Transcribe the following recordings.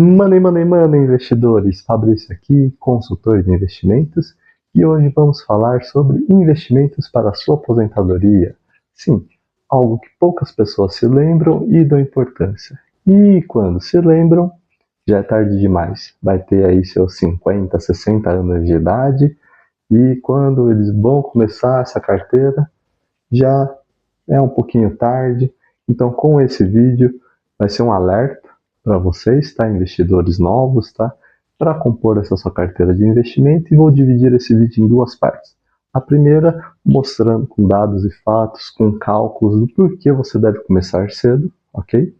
Money, investidores! Fabrício aqui, consultor de investimentos, e hoje vamos falar sobre investimentos para a sua aposentadoria. Sim, algo que poucas pessoas se lembram e dão importância. E quando se lembram, já é tarde demais. Vai ter aí seus 50, 60 anos de idade, e quando eles vão começar essa carteira, já é um pouquinho tarde. Então, com esse vídeo, vai ser um alerta para vocês, tá? Investidores novos, tá? Para compor essa sua carteira de investimento, e vou dividir esse vídeo em duas partes. A primeira, mostrando com dados e fatos, com cálculos do porquê você deve começar cedo, ok?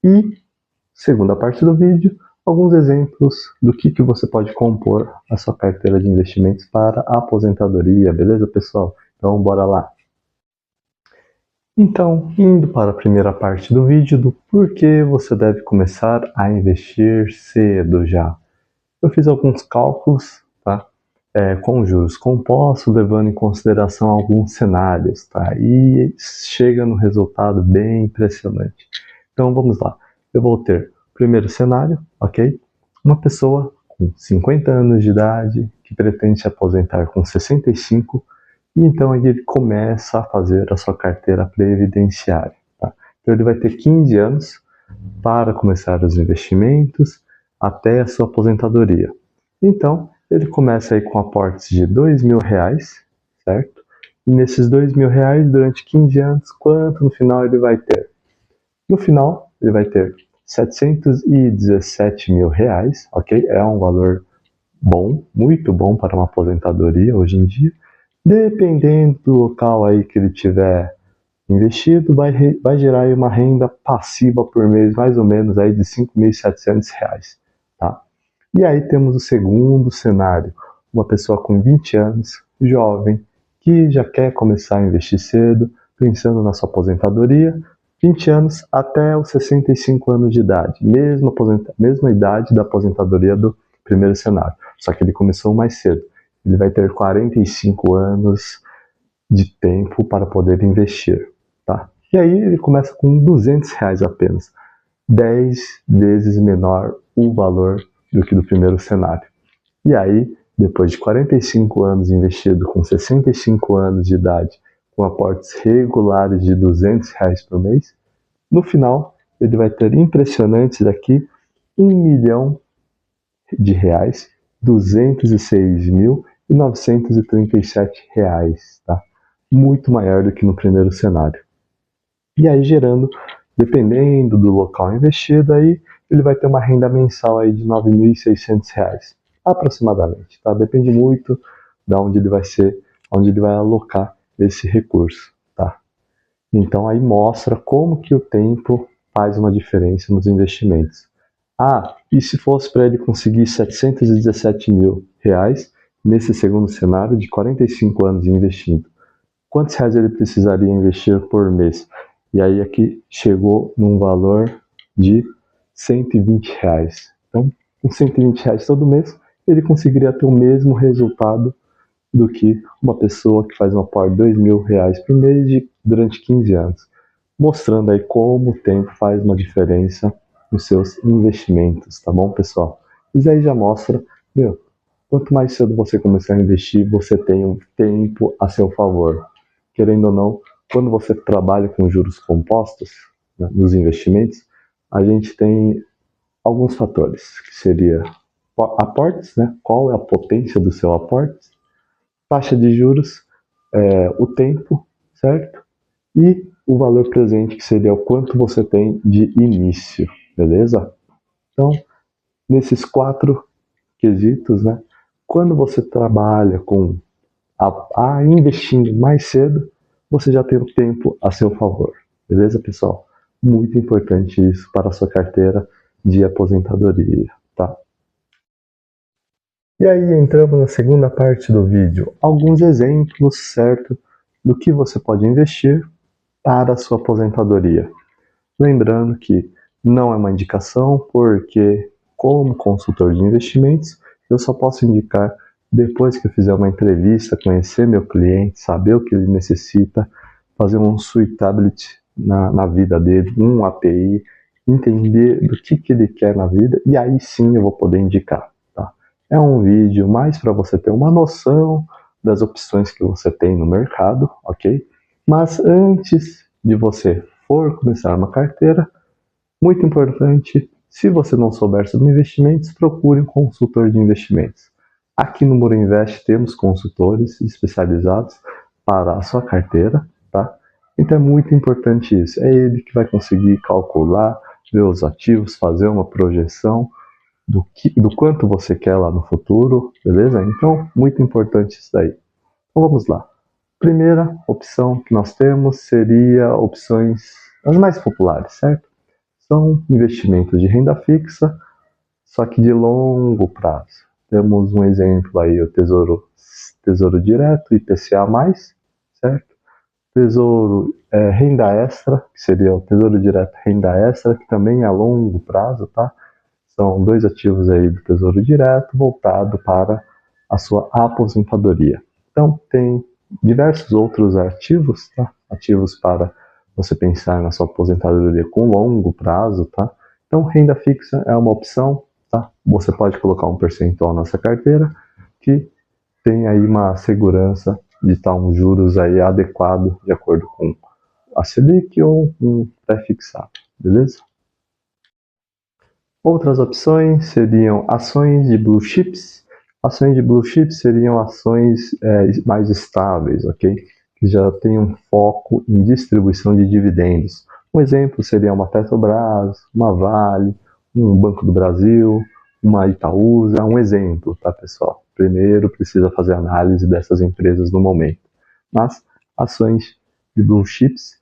E, segunda parte do vídeo, alguns exemplos do que você pode compor a sua carteira de investimentos para a aposentadoria, beleza, pessoal? Então, bora lá! Então, indo para a primeira parte do vídeo, do porquê você deve começar a investir cedo já. Eu fiz alguns cálculos, tá? Com juros compostos, levando em consideração alguns cenários, tá? E chega no resultado bem impressionante. Então, vamos lá. Eu vou ter o primeiro cenário, ok? Uma pessoa com 50 anos de idade, que pretende se aposentar com 65, e então ele começa a fazer a sua carteira previdenciária. Tá? Então ele vai ter 15 anos para começar os investimentos até a sua aposentadoria. Então ele começa aí com aportes de R$2.000, certo? E nesses R$2.000, durante 15 anos, quanto no final ele vai ter? No final ele vai ter R$717.000, ok? É um valor bom, muito bom para uma aposentadoria hoje em dia. Dependendo do local aí que ele tiver investido, vai gerar aí uma renda passiva por mês, mais ou menos aí de R$5.700, tá? E aí temos o segundo cenário, uma pessoa com 20 anos, jovem, que já quer começar a investir cedo, pensando na sua aposentadoria, 20 anos até os 65 anos de idade, mesma idade da aposentadoria do primeiro cenário, só que ele começou mais cedo. Ele vai ter 45 anos de tempo para poder investir, tá? E aí ele começa com R$200 apenas, 10 vezes menor o valor do que do primeiro cenário. E aí, depois de 45 anos investido com 65 anos de idade, com aportes regulares de R$200 por mês, no final ele vai ter impressionantes daqui R$1 milhão, R$206.937, tá? Muito maior do que no primeiro cenário. E aí gerando, dependendo do local investido, aí ele vai ter uma renda mensal aí de R$9.600, aproximadamente, tá? Depende muito de onde ele vai ser, onde ele vai alocar esse recurso, tá? Então aí mostra como que o tempo faz uma diferença nos investimentos. Ah, e se fosse para ele conseguir R$717.000 nesse segundo cenário de 45 anos investindo, quantos reais ele precisaria investir por mês? E aí aqui chegou num valor de R$120. Então, com R$120 todo mês, ele conseguiria ter o mesmo resultado do que uma pessoa que faz um aporte de R$2.000 por mês durante 15 anos. Mostrando aí como o tempo faz uma diferença nos seus investimentos, tá bom, pessoal? Isso aí já mostra, quanto mais cedo você começar a investir, você tem um tempo a seu favor. Querendo ou não, quando você trabalha com juros compostos, né, nos investimentos, a gente tem alguns fatores, que seria aportes, né? Qual é a potência do seu aporte, taxa de juros, o tempo, certo? E o valor presente, que seria o quanto você tem de início, beleza? Então, nesses 4 quesitos, né? Quando você trabalha com investindo mais cedo, você já tem o tempo a seu favor, beleza, pessoal? Muito importante isso para a sua carteira de aposentadoria, tá? E aí entramos na segunda parte do vídeo, alguns exemplos, certo, do que você pode investir para a sua aposentadoria. Lembrando que não é uma indicação, porque como consultor de investimentos, eu só posso indicar depois que eu fizer uma entrevista, conhecer meu cliente, saber o que ele necessita, fazer um suitability na vida dele, um API, entender do que ele quer na vida, e aí sim eu vou poder indicar, tá? É um vídeo mais para você ter uma noção das opções que você tem no mercado, ok? Mas antes de você for começar uma carteira, muito importante, se você não souber sobre investimentos, procure um consultor de investimentos. Aqui no Muro Invest temos consultores especializados para a sua carteira, tá? Então é muito importante isso. É ele que vai conseguir calcular, ver os ativos, fazer uma projeção do quanto você quer lá no futuro, beleza? Então, muito importante isso daí. Então vamos lá. Primeira opção que nós temos seria opções as mais populares, certo? São investimentos de renda fixa, só que de longo prazo. Temos um exemplo aí, o Tesouro Direto, IPCA+, certo? Tesouro Renda Extra, que seria o Tesouro Direto Renda Extra, que também é a longo prazo, tá? São dois ativos aí do Tesouro Direto voltado para a sua aposentadoria. Então, tem diversos outros ativos, tá? Ativos para você pensar na sua aposentadoria com longo prazo, tá? Então, renda fixa é uma opção, tá? Você pode colocar um percentual na sua carteira que tem aí uma segurança de estar um juros aí adequado de acordo com a Selic ou um pré-fixado, beleza? Outras opções seriam ações de blue chips. Ações de blue chips seriam ações mais estáveis, ok? Que já tem um foco em distribuição de dividendos. Um exemplo seria uma Petrobras, uma Vale, um Banco do Brasil, uma Itaúsa, um exemplo, tá, pessoal? Primeiro precisa fazer análise dessas empresas no momento. Mas ações de blue chips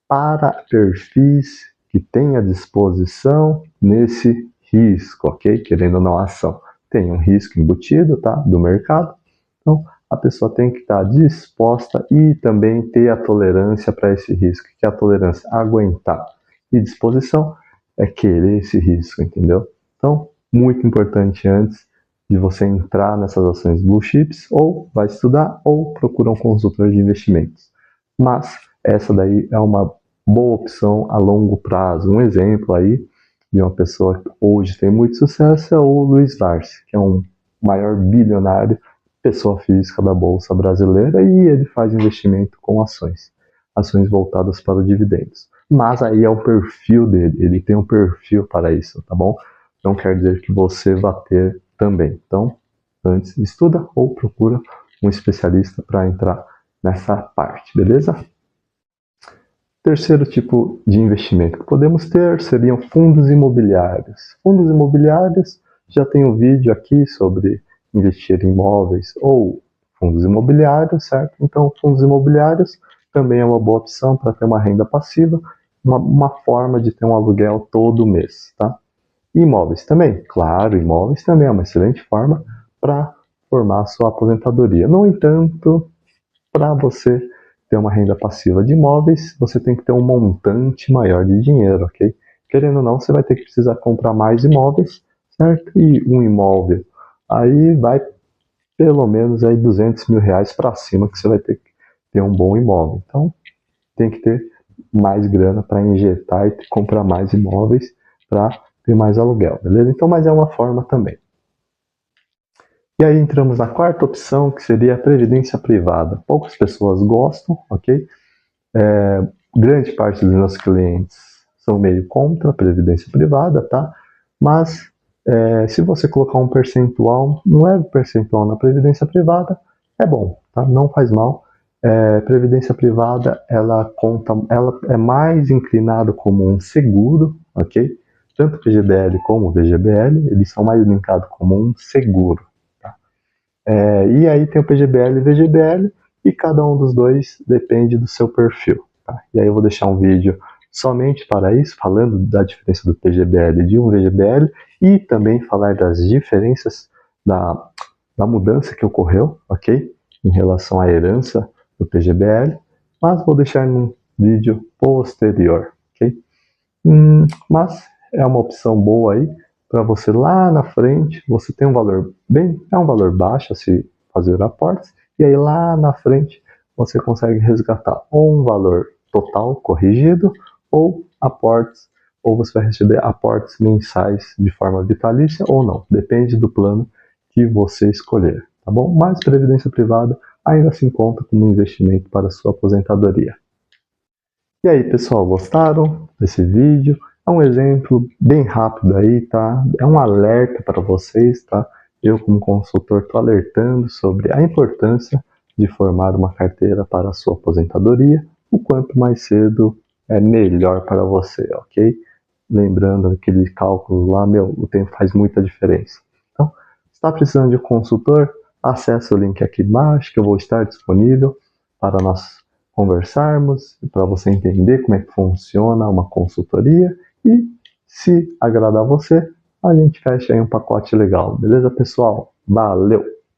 para perfis que têm à disposição nesse risco, ok? Querendo ou não, a ação tem um risco embutido, tá? Do mercado. Então, a pessoa tem que estar disposta e também ter a tolerância para esse risco. Que é a tolerância? Aguentar. E disposição é querer esse risco, entendeu? Então, muito importante antes de você entrar nessas ações blue chips, ou vai estudar ou procura um consultor de investimentos. Mas essa daí é uma boa opção a longo prazo. Um exemplo aí de uma pessoa que hoje tem muito sucesso é o Luiz Arce, que é um maior bilionário, pessoa física da Bolsa Brasileira, e ele faz investimento com ações voltadas para os dividendos. Mas aí é o perfil dele, ele tem um perfil para isso, tá bom? Não quer dizer que você vá ter também. Então, antes estuda ou procura um especialista para entrar nessa parte, beleza? Terceiro tipo de investimento que podemos ter seriam fundos imobiliários. Fundos imobiliários, já tem um vídeo aqui sobre investir em imóveis ou fundos imobiliários, certo? Então, fundos imobiliários também é uma boa opção para ter uma renda passiva, uma forma de ter um aluguel todo mês, tá? E imóveis também, claro, imóveis também é uma excelente forma para formar a sua aposentadoria. No entanto, para você ter uma renda passiva de imóveis, você tem que ter um montante maior de dinheiro, ok? Querendo ou não, você vai ter que precisar comprar mais imóveis, certo? E um imóvel, aí vai pelo menos aí R$ 200 mil para cima que você vai ter que ter um bom imóvel. Então, tem que ter mais grana para injetar e comprar mais imóveis para ter mais aluguel, beleza? Então, mas é uma forma também. E aí entramos na quarta opção, que seria a previdência privada. Poucas pessoas gostam, ok? Grande parte dos meus clientes são meio contra a previdência privada, tá? Mas se você colocar um leve percentual na previdência privada, é bom, tá? Não faz mal. Previdência privada, ela é mais inclinada como um seguro, ok? Tanto o PGBL como o VGBL, eles são mais linkados como um seguro. E aí tem o PGBL e o VGBL, e cada um dos dois depende do seu perfil. Tá? E aí eu vou deixar um vídeo somente para isso, falando da diferença do PGBL e de um VGBL, e também falar das diferenças da mudança que ocorreu, ok? Em relação à herança do PGBL, mas vou deixar num vídeo posterior, ok? Mas é uma opção boa aí, para você lá na frente, você tem um valor é um valor baixo a se fazer aportes, e aí lá na frente você consegue resgatar ou um valor total corrigido ou aportes ou você vai receber aportes mensais de forma vitalícia ou não, depende do plano que você escolher, tá bom? Mas previdência privada ainda se encontra como um investimento para a sua aposentadoria. E aí, pessoal, gostaram desse vídeo? É um exemplo bem rápido aí, tá? É um alerta para vocês, tá? Eu, como consultor, estou alertando sobre a importância de formar uma carteira para a sua aposentadoria. O quanto mais cedo é melhor para você, ok? Lembrando aquele cálculo lá, o tempo faz muita diferença. Então, se está precisando de um consultor, acesse o link aqui embaixo, que eu vou estar disponível para nós conversarmos, para você entender como é que funciona uma consultoria e, se agradar você, a gente fecha aí um pacote legal. Beleza, pessoal? Valeu!